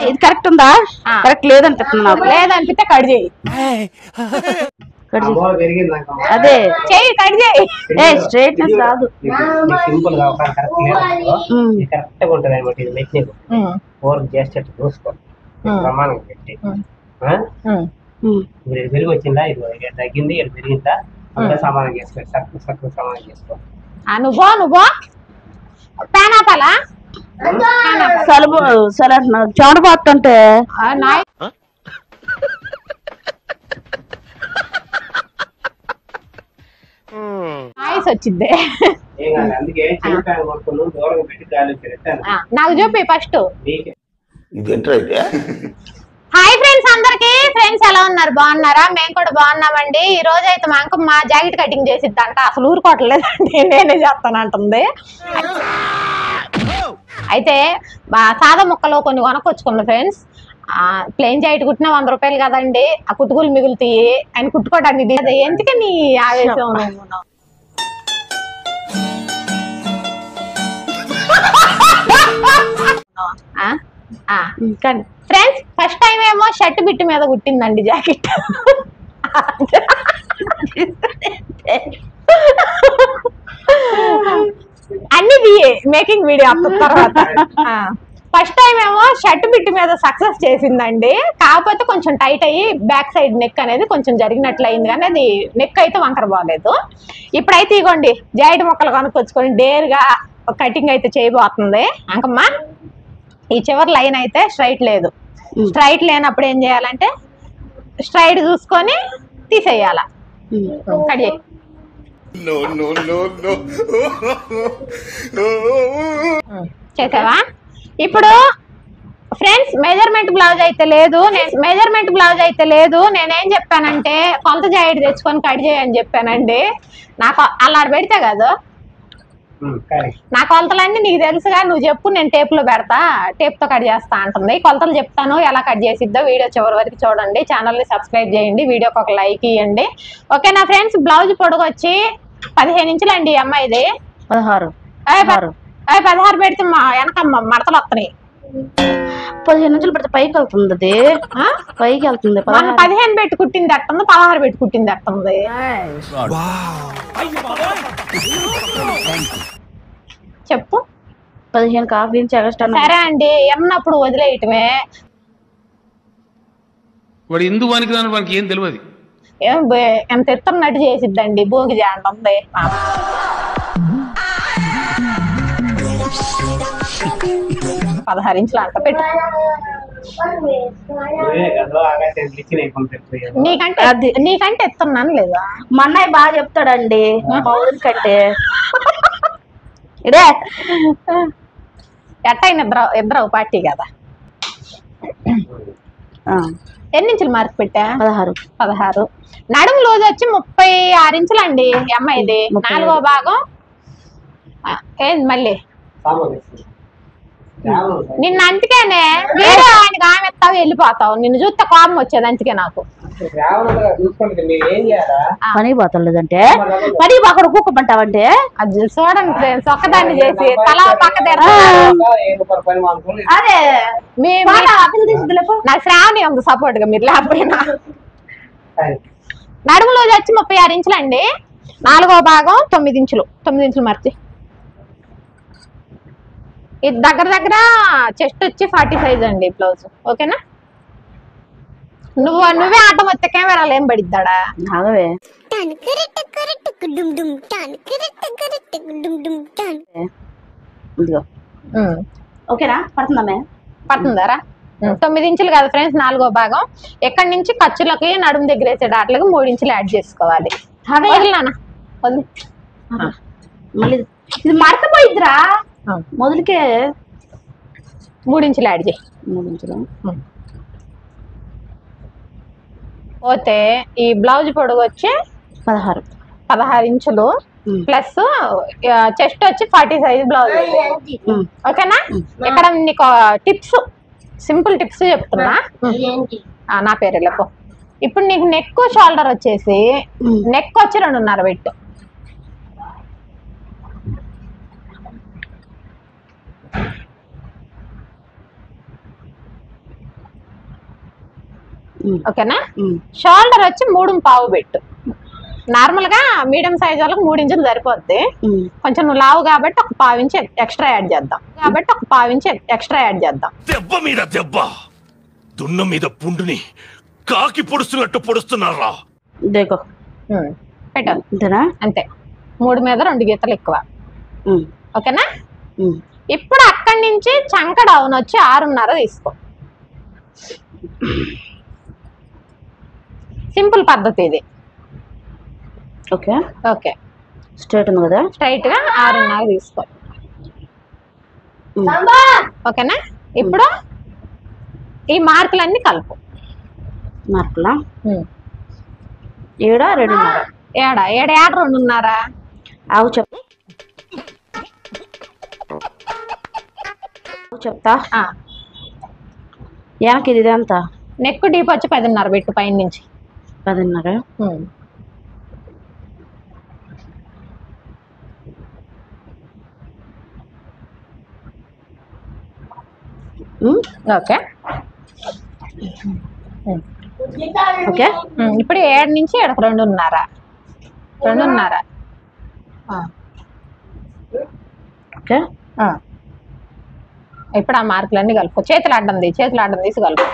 ఇది కరెక్ట్ ఉందా? కరెక్ట్ లేదనిపిస్తుంది నాకు. లేదనిపిస్తే కట్ చేయి. అదే చెయ్యి, కట్ చేయి. స్ట్రైట్నెస్ రాదు. సింపుల్ గా కరెక్ట్ గా ఉంటది అనమాట. ఇది మెట్నిక్ వర్క్ చేసేటట్టు చూసుకో, ప్రమాణం పెట్టి. పెరిగి వచ్చిందా, ఇది తగ్గింది, ఇది పెరిగిందా, అంతా సమానం చేసుకో, సక్కువ సమానం చేసుకో. నువ్వు పేనాపాలా సలుబు చెమట పోతుంటే నాయిస్ వచ్చింది. అందుకే దూరం పెట్టి గాలి నాకు చెప్పి ఫస్ట్. హాయ్ ఫ్రెండ్స్, అందరికి. ఫ్రెండ్స్ ఎలా ఉన్నారు? బాగున్నారా? మేము కూడా బాగున్నామండి. ఈ రోజు అయితే మా అంకమ్మ జాకెట్ కటింగ్ చేసిద్దంట. అసలు ఊరుకోవట్లేదండి, నేనే చేస్తానంటుంది. అయితే సాదా ముక్కలో కొన్ని కొనుక్కొచ్చుకున్నా ఫ్రెండ్స్. ప్లెయిన్ జాకెట్ కుట్టినా 100 రూపాయలు కదండి. ఆ కుట్టుకులు మిగులుతాయి, ఆయన కుట్టుకోవడానికి. ఎందుకని ఆవేశం? ఫ్రెండ్స్, ఫస్ట్ టైం ఏమో షర్ట్ బిట్ మీద కుట్టిందండి జాకెట్. అన్ని మేకింగ్ వీడియో తర్వాత. ఫస్ట్ టైం ఏమో షర్ట్ బిట్ మీద సక్సెస్ చేసిందండి. కాకపోతే కొంచెం టైట్ అయ్యి బ్యాక్ సైడ్ నెక్ అనేది కొంచెం జరిగినట్లు అయింది, కానీ అది నెక్ అయితే వంకర బాగాలేదు. ఇప్పుడైతే ఇగోండి జాకెట్ ముక్కలు కొనుక్కొచ్చుకొని డేర్గా కటింగ్ అయితే చేయబోతుంది అంకమ్మ. ఈ చివరి లైన్ అయితే స్ట్రైట్ లేదు. స్ట్రైట్ లేనప్పుడు ఏం చేయాలంటే స్ట్రైట్ చూసుకొని తీసేయాల. కట్ చేయి. చేసావా? ఇప్పుడు ఫ్రెండ్స్ మెజర్మెంట్ బ్లౌజ్ అయితే లేదు. నేనేం చెప్పానంటే కొంత జాకెట్ తెచ్చుకొని కట్ చేయని చెప్పానండి. నాకు అలా పెడితే కాదు, నా కొలతలన్నీ నీకు తెలుసుగా, నువ్వు చెప్పు, నేను టేప్ లో పెడతా, టేప్ తో కట్ చేస్తా అంటుంది. కొలతలు చెప్తాను, ఎలా కట్ చేసిద్దో వీడియో చివరి వరకు చూడండి. ఛానల్ ని సబ్స్క్రైబ్ చేయండి, వీడియోకి ఒక లైక్ ఇవ్వండి. ఓకేనా ఫ్రెండ్స్? బ్లౌజ్ పొడుగు వచ్చి 15 ఇంచులు అండి. అమ్మాయిది 16 పెడితే వెనకమ్మ మడతలు వస్తున్నాయి. 15 ఇంచులు పెడితే పైకి వెళ్తుంది, అది పైకి వెళ్తుంది. 15 పెట్టి కుట్టింది ఎట్టుంది, 16 పెట్టి కుట్టింది ఎట్టుంది. చెప్పు. 15 హాఫ్ ఇంచ్ ఎక్స్ట్రా. సరే అండి, ఎన్నప్పుడు వదిలేయటమే. వాడు ఎందుకు వానికి రాను, వానికి ఏం తెలియదు. ఎంత ఎత్తున్నట్టు చేసిద్దండి, భోగి చేయండి. 16 ఇంచులు అంట పెట్టు. నీకంటే ఎత్తున్నాను లేదా? మా అన్నయ్య బాగా చెప్తాడండి పౌరుల కంటే. ఇడే ఎట్టయిన ఇద్దరు పార్టీ కదా. ఎన్ని ఇంచులు మార్క్ పెట్టా? 16. నడుము లూజ్ వచ్చి 36 ఇంచులు అండి అమ్మాయిది. 4వ భాగం. ఏంది మళ్ళీ నిన్ను అందుకేనే వేరే ఆయనకి ఆమె ఎత్తావు వెళ్ళిపోతావు. నిన్ను చూస్తే కోపం వచ్చేది, అందుకే నాకు. పని పోతలేదంటే పని అక్కడ కూకోమంటావంటే అది చూడండి ఫ్రెండ్స్, ఒక్కదాన్ని చేసి తల పక్క అదే నాకు శ్రావణి ఉంది సపోర్ట్ గా, మీరు లేకపోయినా. నడుములో వచ్చి 36 ఇంచులు అండి. 4వ భాగం 9 ఇంచులు. 9 ఇంచులు మార్చి. ఇది దగ్గర చెస్ట్ వచ్చి 40 సైజ్ అండి బ్లౌజ్. ఓకేనా? నువ్వే ఆటం వస్తే కెమెరాలు ఏం పడిద్దాడా? ఓకేనా? పడుతుందారా? 9 ఇంచులు కదా ఫ్రెండ్స్ 4వ భాగం. ఎక్కడి నుంచి ఖర్చులకి నడుము దగ్గర వేసే డాట్లకి 3 ఇంచులు యాడ్ చేసుకోవాలి. వదిలినానా? వదిలి మళ్ళీ ఇది మడతపోయిద్దిరా. మొదలుకే 3 ఇంచులు యాడ్ చేయి. 3 ఇంచులు పోతే ఈ బ్లౌజ్ పొడుగు వచ్చి 16 ఇంచులు ప్లస్ చెస్ట్ వచ్చి 40 సైజ్ బ్లౌజ్. ఓకేనా? ఇక్కడ నీకు టిప్స్, సింపుల్ టిప్స్ చెప్తున్నా. నా పేరు వెళ్ళపో. ఇప్పుడు నీకు నెక్ షోల్డర్ వచ్చేసి నెక్ వచ్చి 2.5 పెట్టు. ఓకేనా. షోల్డర్ వచ్చి 3.25 పెట్టు. నార్మల్ గా మీడియం సైజ్ వాళ్ళకి 3 ఇంచులు సరిపోద్ది. కొంచెం నువ్వు లావు కాబట్టి ఒక 1/2 ఇంచ్ ఎక్స్ట్రా యాడ్ చేద్దాం. దెబ్బ మీద దెబ్బ, దున్న మీద పుండుని కాకి పొడుస్తున్నట్టు పొడుస్తున్నారా? పెట్టు అంతే. 3 మీద 2 గీతలు ఎక్కువ. ఓకేనా. ఇప్పుడు అక్కడి నుంచి చంక డౌన్ వచ్చి 6.5 తీసుకో. సింపుల్ పద్ధతి ఇది. Okay okay. స్ట్రైట్ ఉంది కదా, స్ట్రైట్ గా 6.5 తీసుకో. ఓకేనా. ఇప్పుడు ఈ మార్కులన్నీ కలుపు. మార్కులా 7 2.5. ఏడా 2.5. ఆవు చెప్తా. వెనక్కి ఇది ఎంత? నెక్ డీప్ వచ్చి 10.5 పెట్టు పైన నుంచి. 10.5. ఓకే. ఓకే. ఇప్పుడు 7 నుంచి 2.5. ఓకే. ఇప్పుడు ఆ మార్కులన్నీ కలుపు. చేతులు అడ్డం తీసి కలుపు.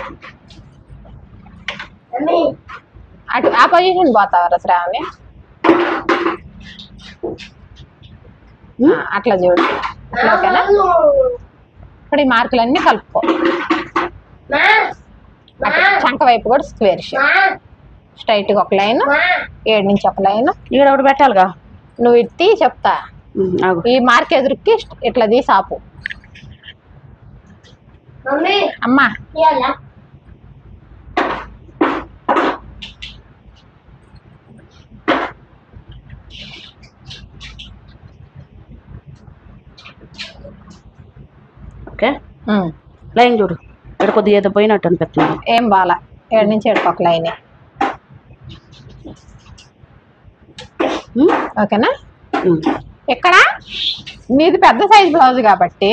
అటు ఆ పొజిషన్ పోతావరా శ్రావణి? అట్లా చూడు. అట్లా ఓకేనా. ఇప్పుడు ఈ మార్కులన్నీ కలుపుకో. చంక వైపు కూడా స్క్వేర్ షేప్. స్ట్రైట్ గా ఒక లైన్, 7 నుంచి ఒక లైన్. ఇక్కడ ఒకటి పెట్టాలిగా. నువ్వు ఇట్టి చెప్తా. ఈ మార్క్ ఎదురుకి ఇట్లా తీసి ఆపు. అమ్మా ఓకే. లైన్ చూడు, ఇక్కడ కొద్దిగా ఏదో పోయినట్టు అనిపిస్తుంది. ఏం బాల. 7 నుంచి 7 ఒక లైన్. ఓకేనా. ఇక్కడ మీది పెద్ద సైజ్ బ్లౌజ్ కాబట్టి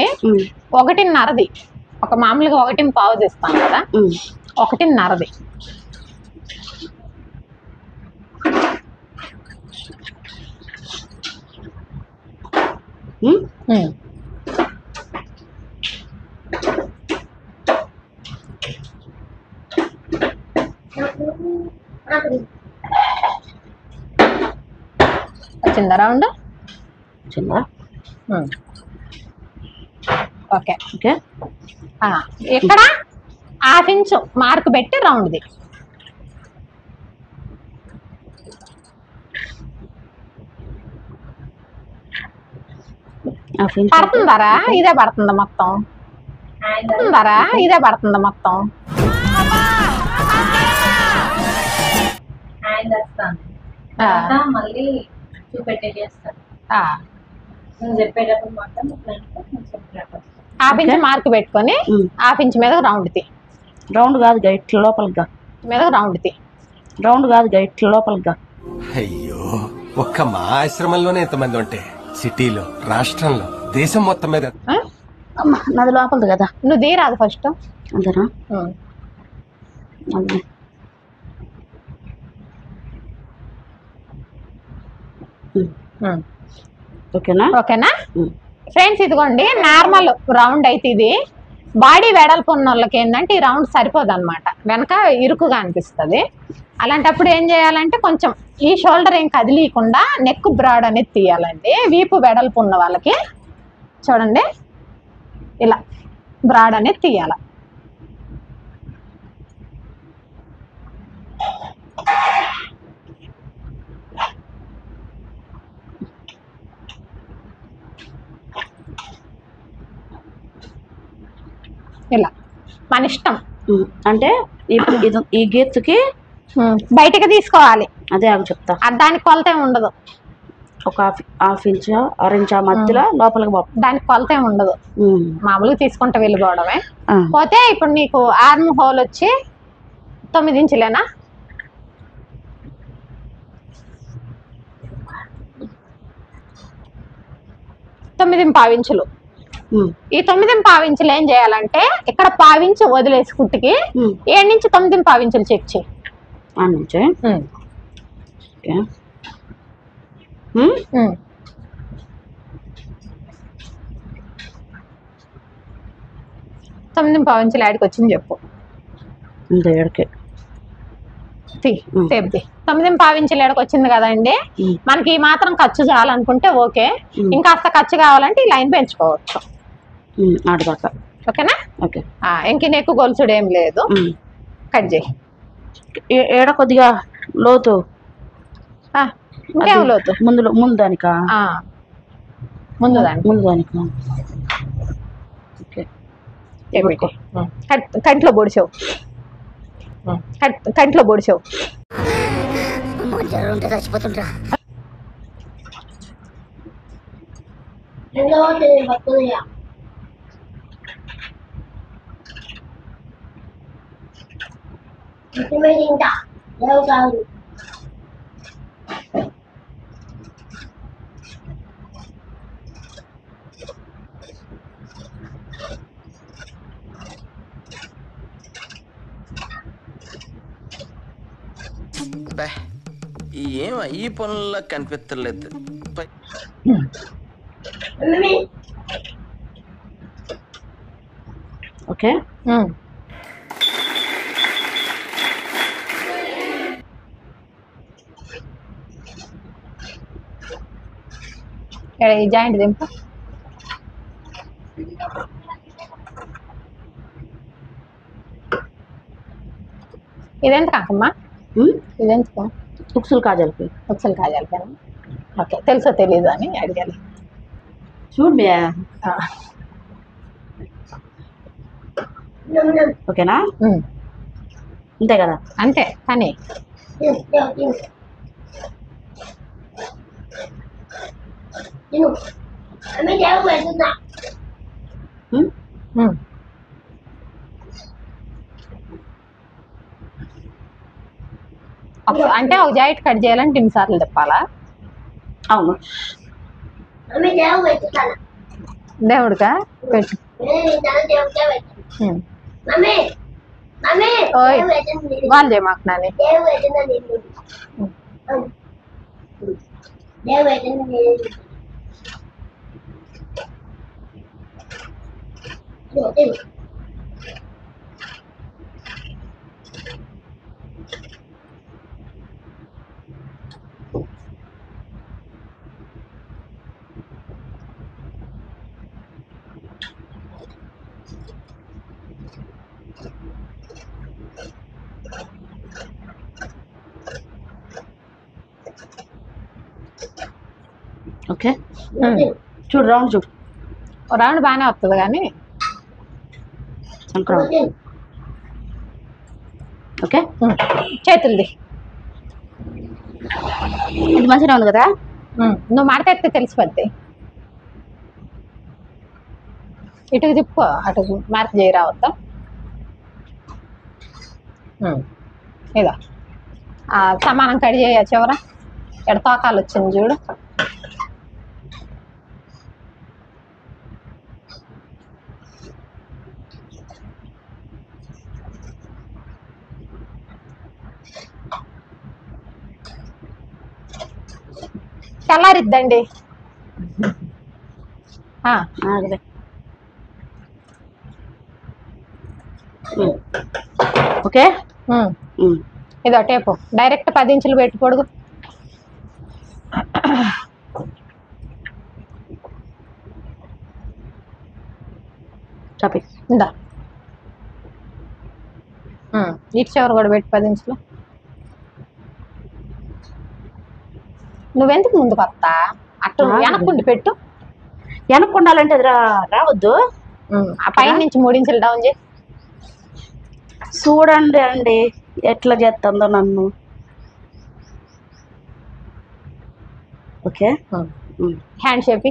1.5ది. ఒక మామూలుగా 1.25 తీస్తాను కదా, 1.5ది. వచ్చిందా రౌండ్? వచ్చిందా? ఓకే. ఓకే. ఇక్కడ 1/2 ఇంచు మార్క్ పెట్టి రౌండ్ది. పడుతుందారా? ఇదే పడుతుందా మొత్తం? మళ్ళీ చూపెట్టేస్తాను. చెప్పేటప్పుడు మాత్రం 1/2 ఇంచ్ మార్క్ పెట్టుకొని 1/2 ఇంచ్ మీద రౌండ్ తీ. రౌండ్ కాదు ఇట్లా లోపలిగా. మీద రౌండ్ తీ. రౌండ్ కాదు ఇట్లా లోపలిగా. అయ్యో, ఒక్క మా ఆశ్రమంలోనే ఎంతమంది ఉంటే సిటీలో, రాష్ట్రంలో, దేశం మొత్తం మీద. అమ్మా నాది లోపలది కదా. నువ్వు తీరాదు ఫస్ట్. అంతేనా? ఓకేనా. ఓకేనా ఫ్రెండ్స్. ఇదిగోండి నార్మల్ రౌండ్ అయితే ఇది. బాడీ వెడల్పు ఉన్న వాళ్ళకి ఏంటంటే ఈ రౌండ్ సరిపోదు అనమాట, వెనక ఇరుకుగా అనిపిస్తుంది. అలాంటప్పుడు ఏం చేయాలంటే కొంచెం ఈ షోల్డర్ ఏం కదిలీయకుండా నెక్ బ్రాడ్ అనేది తీయాలండి. వీపు వెడల్పు ఉన్న వాళ్ళకి చూడండి ఇలా బ్రాడ్ అనేది తీయాలి. ఇలా మన ఇష్టం. అంటే ఈ గీతకి బయటకి తీసుకోవాలి. అదే అవి చెప్తా. దానికి కొలత ఏమి ఉండదు. ఒక హాఫ్ ఇంచ్ 6 ఇంచ్ మధ్యలో లోపలికి దానికి కొలత ఏమి ఉండదు. మామూలుగా తీసుకుంటే వెళ్ళిపోవడమే. పోతే ఇప్పుడు నీకు ఆర్మ్ హోల్ వచ్చి 9 ఇంచులేనా? 9.25 ఇంచులు. ఈ 9 ఇంచులు ఏం చేయాలంటే ఇక్కడ 1 ఇంచు వదిలేసి కుట్టుకి 7 నుంచి 9 ఇంచులు చెక్ చేయి. నుంచి ఓకే 9 ఇంచులు యాడికి వచ్చింది చెప్పు. ఇంత ఏడకే టేప్ది 9 ఇంచులు ఏడకి వచ్చింది కదండి. మనకి ఈ మాత్రం ఖర్చు చాలనుకుంటే ఓకే, ఇంకాస్త ఖర్చు కావాలంటే ఈ లైన్ పెంచుకోవచ్చు. ఆడదాకా ఓకేనా? ఓకే. ఇంక నెక్కు గొలుసుడు ఏం లేదు, కట్ చేయి. ఏడ కొద్దిగా లోతు ఇంకేం లోతు ముందు దానికా ముందు దానికి ఓకే. కంట్లో పొడిచావు, కంట్లో పొడిచావు. చచ్చిపోతుంటా. ఏం ఈ పనుల్లో కనిపించలేదు. ఓకే. ఈ జాయింట్ దింపు. ఇదెంత కాకమ్మా? ఇదెంత? ఉక్సులు కాజాలకి. ఉక్సులు కాజాలకి. ఓకే, తెలుసో తెలీదు అని అడిగాలి. చూడు ఓకేనా? అంతే కదా? అంతే. కానీ అంటే ఒక జాయింట్ కట్ చేయాలంటే 2 సార్లు తిప్పాలా? అవును. దేవుడికా పెట్టు. వాళ్ళు చేయమాకు నాని. ఓకే. చూడు రౌండ్ చూడు. రౌండ్ బాగానే వస్తుంది కానీ ఓకే. చేతులది ఇది మంచిగా ఉంది కదా? నువ్వు మడతెత్తే తెలిసిపోద్ది. ఇటుకు తిప్పుకో, అటు మార్క్ చేయి రావద్దా. ఇదో సమానం కడి చేయ చివర ఎడ తోకాలు వచ్చింది చూడు. చల్లారిద్దండి. ఓకే. ఇదో టేపు డైరెక్ట్ 10 ఇంచులు పెట్టి పొడుగు. ఇందా ఇటు చివరి కూడా పెట్టి 10 ఇంచులు. నువ్వెందుకు ముందుకు వస్తా? అట్టు వెనక్కుండి పెట్టు. వెనక్కుండాలంటే అది రావద్దు. ఆ పైన నుంచి 3 ఇంచులు డౌన్ చేసి చూడండి అండి ఎట్లా చేస్తుందో నన్ను. ఓకే. Hand shape.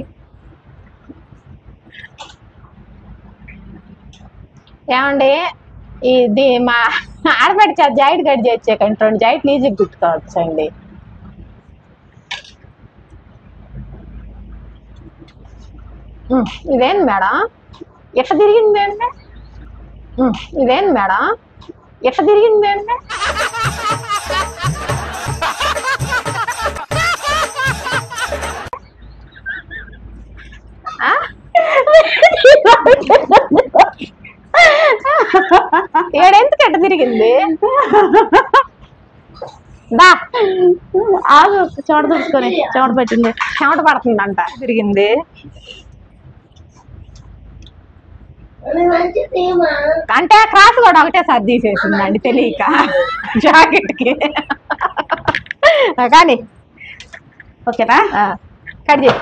ఏమండి ఇది మా ఆడబెట్టి జాయింట్ కట్ చేయొచ్చాకండి 2 జాయింట్లు ఈజీగా కుట్టుకోవచ్చు అండి. ఇదేంది మేడం ఎట్లా తిరిగింది అంటే ఇదేంది మేడం ఎట్లా తిరిగింది అంటే ఏడెందుకు ఎట్ట తిరిగింది దా ఆగు చెమట తుడుచుకొని చెమట పట్టింది చెమట పడుతుందంట తిరిగింది అంటే క్రాస్ కూడా ఒకటేసారి తీసేసిందండి తెలియక జాకెట్ కి కానీ ఓకేనా కట్ చేయి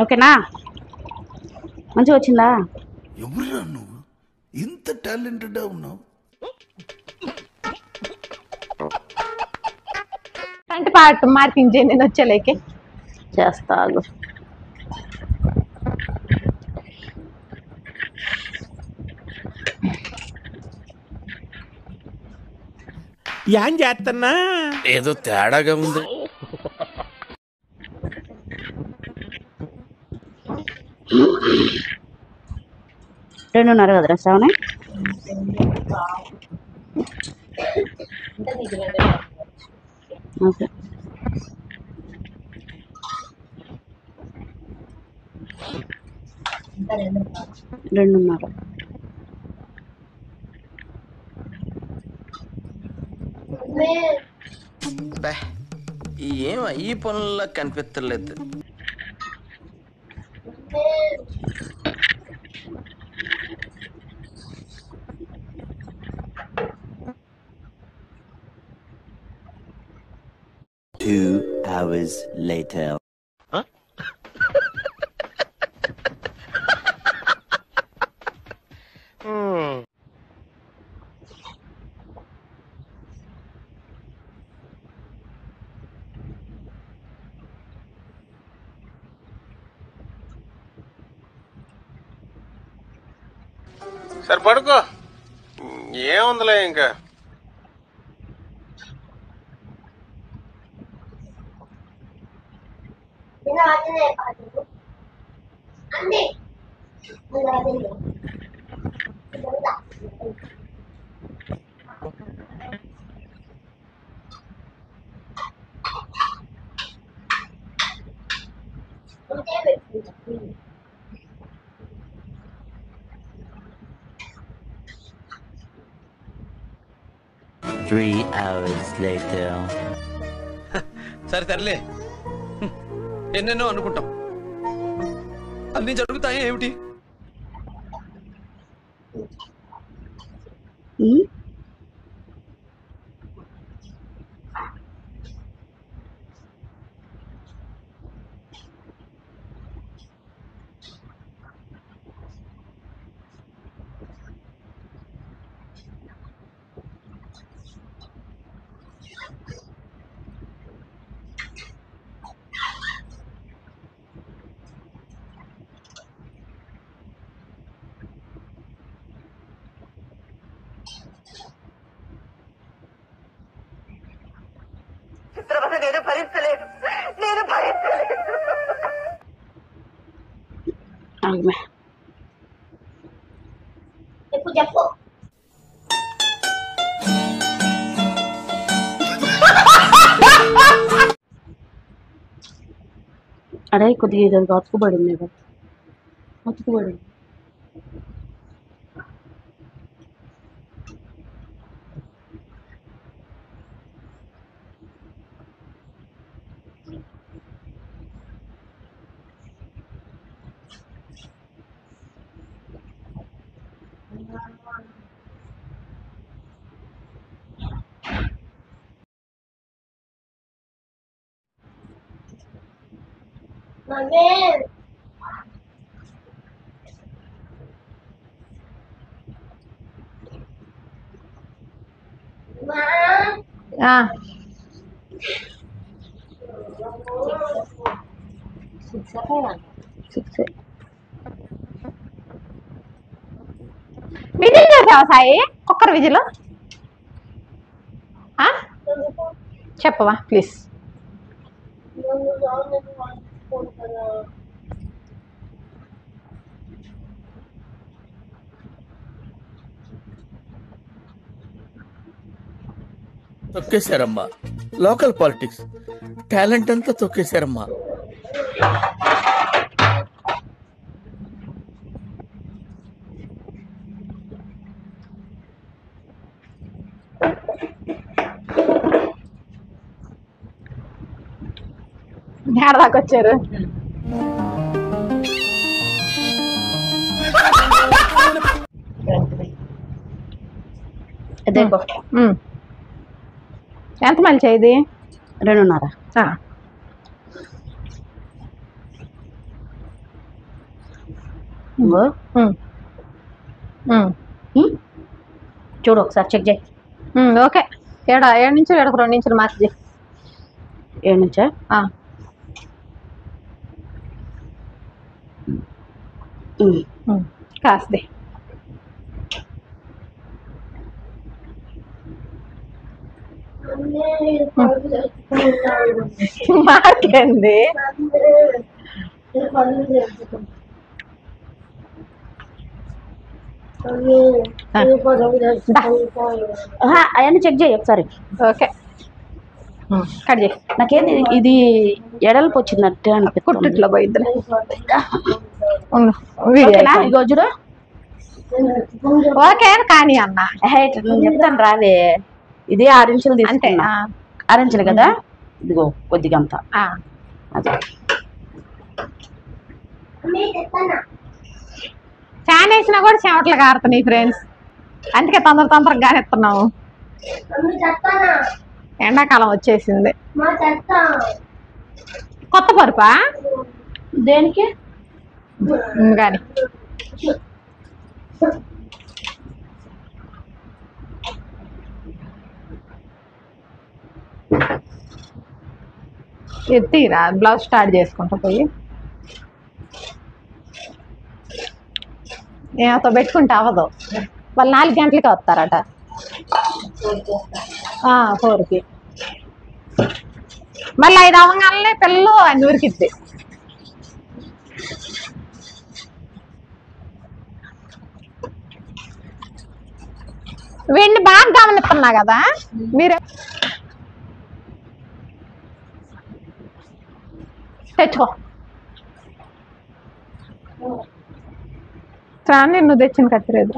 ఓకేనా మంచిగా వచ్చిందా ఎవరురా నువ్వు ఇంత టాలెంటెడ్ ఉన్నావు ఫ్రంట్ పార్ట్ మార్కింగ్ నేను వచ్చేలేకే చేస్తా ఆగు ఏం చేస్తున్నా ఏదో తేడాగా ఉంది. రెండున్నర కదరా శ్రావణి ఓకే రెండున్నర ఏం ఈ పనుల్లో కనిపించలేదు. Two hours later. సరే పడుకో ఏముందిలే ఇంకా Three hours later. సరే సర్లే, ఎన్నెన్నో అనుకుంటాం, అన్ని జరుగుతాయి ఏమిటి? ఆగమే అరే కొద్దిగా ఇది అతుకుబడింది కదా అతుకుబడింది 6. విజిల్ చేసావా సాయి? కుక్కర్ విజిల్ చెప్పవా ప్లీజ్? తొక్కేశారమ్మా. లోకల్ పాలిటిక్స్ టాలెంట్ అంతా తొక్కేశారమ్మా. ఏడదాకా వచ్చారు? ఎంత మంచి ఇది? 2.5. చూడు ఒకసారి చెక్ చేయి. ఓకే. 7 నుంచి 2 నుంచి మార్చి చేయి. 7 నుంచా? కాస్ది మాకేంది? అవన్నీ చెక్ చేయి ఒకసారి. ఓకే కట్ చేయి. నాకేంది ఇది ఎడల్పు వచ్చిందంటే అనిపిస్తుంది. కుట్టిట్లో పోయిద్ది. ఇగో చూడు. ఓకే కానీ అన్న నేను చెప్తాను రావే. ఇది 6 ఇంచులు తీసుకున్నా. 6 ఇంచులు కదా. ఇదిగో కొద్దిగా అంతా అదే. ఫ్యాన్ వేసినా కూడా చెమటలు కారుతున్నాయి ఫ్రెండ్స్. అందుకే తొందరగా గానెత్తున్నాము. ఎండాకాలం వచ్చేసింది. కొత్త పరుపా దేనికి కానీ ఎత్తిరా బ్లౌజ్ స్టార్ట్ చేసుకుంటా పోయి. ఏమతో పెట్టుకుంటే అవ్వదు. వాళ్ళు 4 గంటలకి వస్తారట. 4కి మళ్ళీ 5 అవ్వగానే పిల్లలు అని ఉరికిద్ది. వీడిని బాగా గమనిస్తున్నా కదా మీరు. తెచ్చుకో శ్రావణి, నువ్వు తెచ్చిన కత్తిరేదు.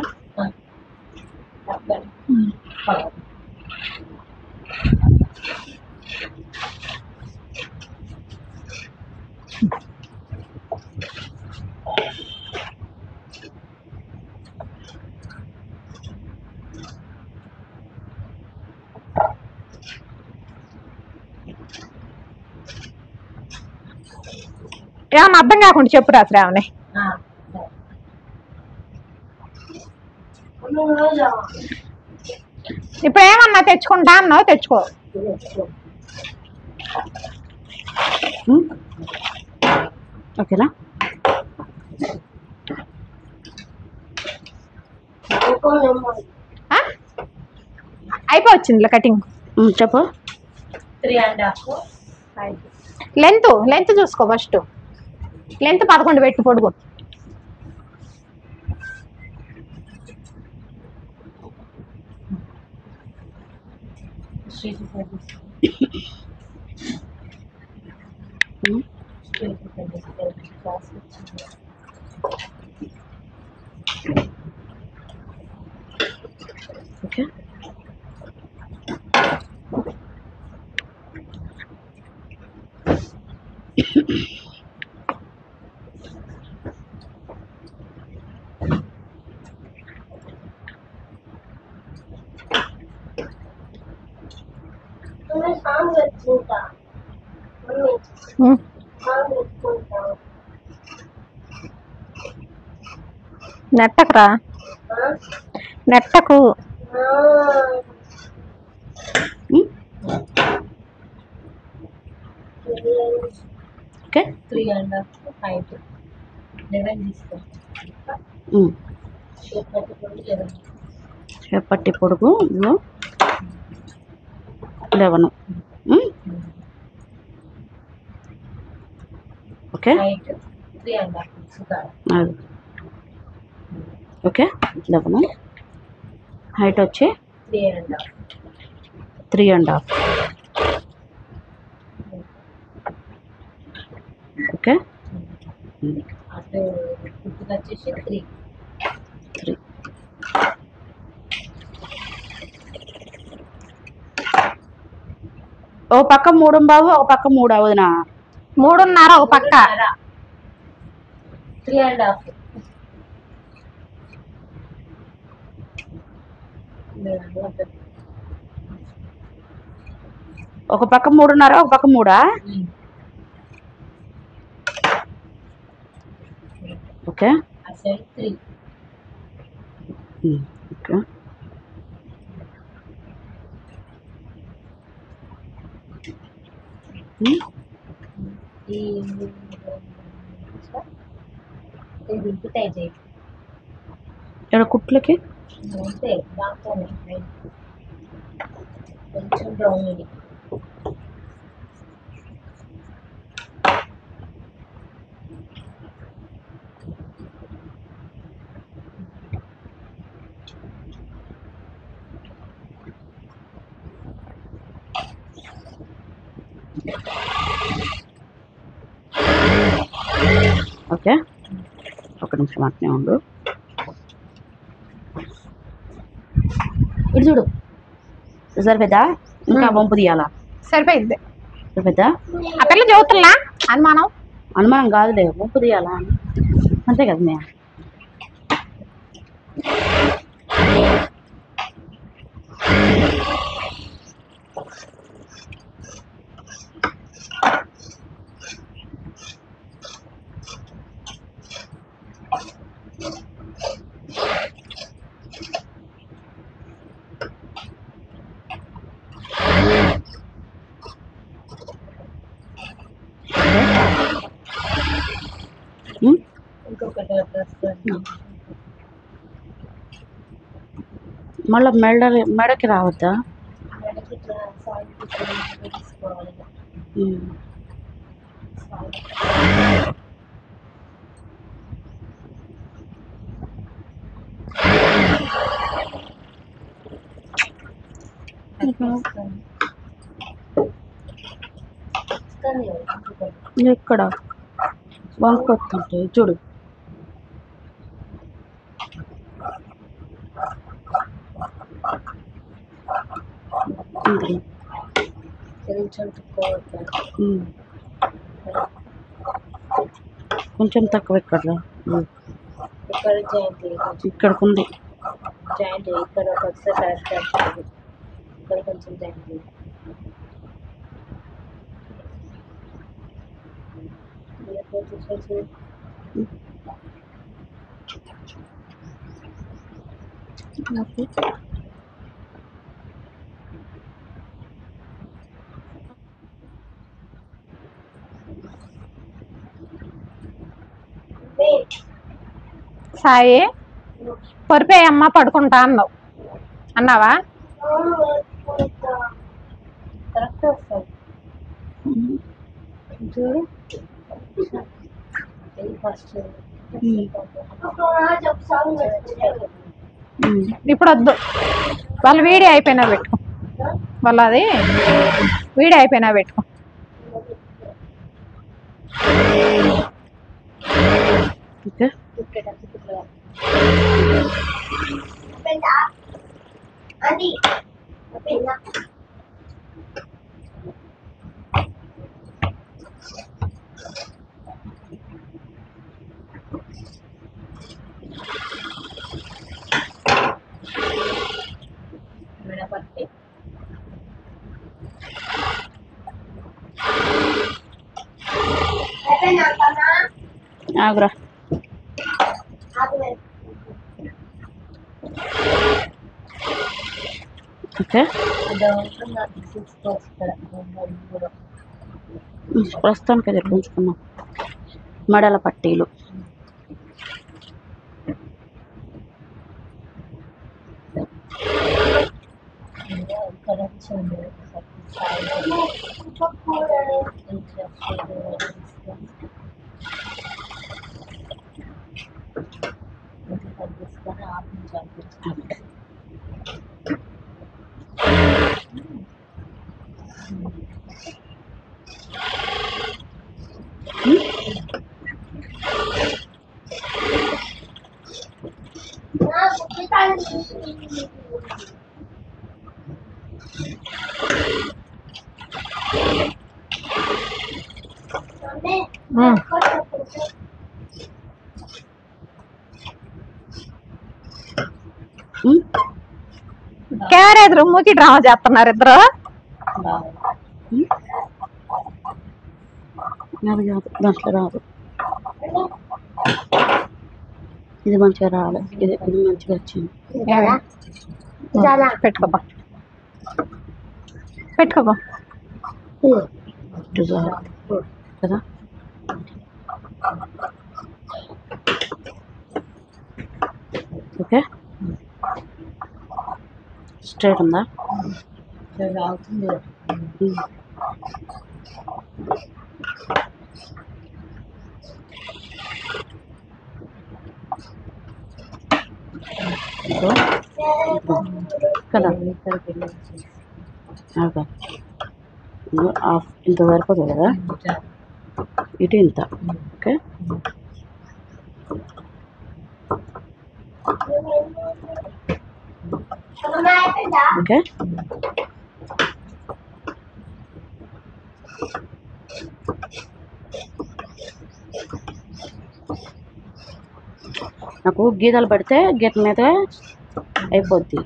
ఏమన్నా అర్థం కాకుండా చెప్పురా శ్రావణి. ఇప్పుడు ఏమన్నా తెచ్చుకుంటా అన్నావు, తెచ్చుకో. ఓకేనా? అయిపోవచ్చింది కటింగ్. చెప్పు. 3.5. లెంత్ చూసుకో ఫస్ట్. లెంత్ 11 పెట్టు పొడుగు. ఓకే. నెట్టకురా, నెట్టకు. ఓకే. 3.5. హైట్ 11 తీసుకో. చేపట్టి పొడుగు 11. ఓకే హైట్ 3.5 అది ఓకే 11. హైట్ వచ్చి 3.5. ఓకే అటు కుట్టుకు వచ్చేసి 3. ఓ పక్క 3.5 ఒక పక్క 3 వదినా. 3.5 ఒక పక్క 3.5. ఒక పక్క 3.5 ఒక పక్క 3. ఓకే అసలు 3. ఓకే ఇది టై చేయి. ఇక్కడ కుట్లకి అంతే దాంతోనే కొంచెం బ్రౌన్ ఇది. ఓకే ఒక నిమిషం అట్నే ఉండు. ఇటు చూడు సరిపోద్దా? ఇంకా వంపు తీయాలా? సరిపోయింది. సరిపోద్దా? ఆ పిల్ల చదువుతున్నా అనుమానం కాదులే, వంపు తీయాలా అంతే కదా మే. ఇంకొకటి మళ్ళీ మెడకి రావద్దా? తీసుకోవాలి. ఎక్కడ వంకొస్తుంటే చూడు. కొంచెం తక్కువ ఇక్కడ ఇక్కడికి ఉంది. జాయింట్ ఇక్కడ ఒకసారి కరెక్ట్. ఇక్కడ కొంచెం జాయింట్ సాయి పొరిపోయమ్మ పడుకుంటా అన్నావా? కరెక్ట్ వస్తుంది చూడు. ఫస్ట్ ఇప్పుడు వద్దు, వాళ్ళు వీడియో అయిపోయినా పెట్టుకో. వాళ్ళది వీడియో అయిపోయినా పెట్టుకో. ఓకే మినపట్టి ఆగురా. ఓకే ప్రస్తుతానికి అది ఉంచుకున్నాం. మడల పట్టీలు. కెమెరా ఎదురు మూకి డ్రామా చేస్తున్నారు ఇద్దరు. అది కాదు, దాంట్లో రాదు. ఇది మంచిగా రాలేదు, ఇది మంచిగా వచ్చింది. పెట్టుకోబా పెట్టుకోబా కదా. ఓకే, స్ట్రైట్ ఉందా? కదా ఇంత సరిపోతుంది కదా, ఇటు ఇంత. Okay, okay. నాకు గీతలు పడితే గీత మీద అయిపోద్ది.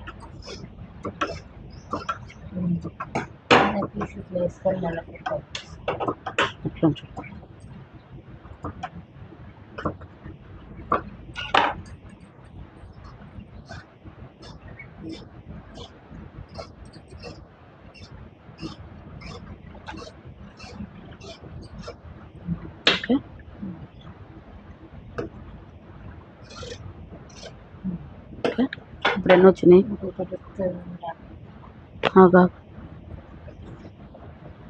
అట్లా ఓకే. ఓకే, ఇప్పుడు ఎన్ని వచ్చినాయి?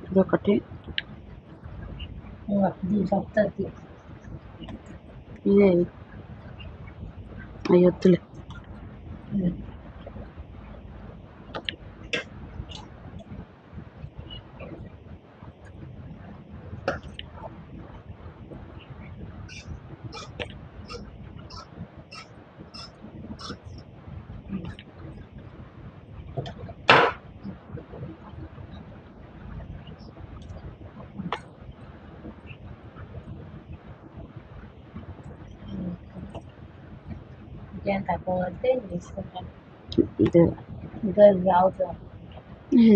ఇదొకటి, ఇదే అయ్యొద్దులే.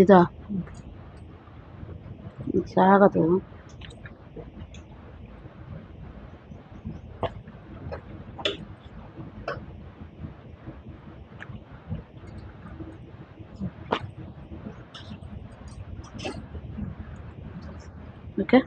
ఇదా సాగదు. Okay,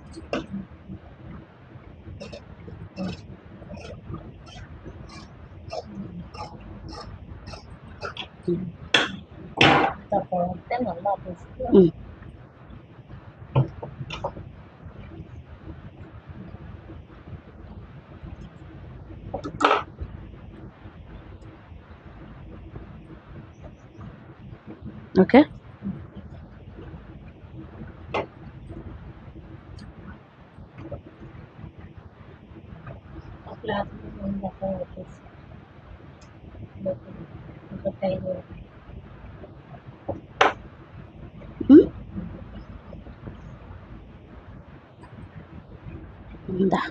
okay. ఉందా?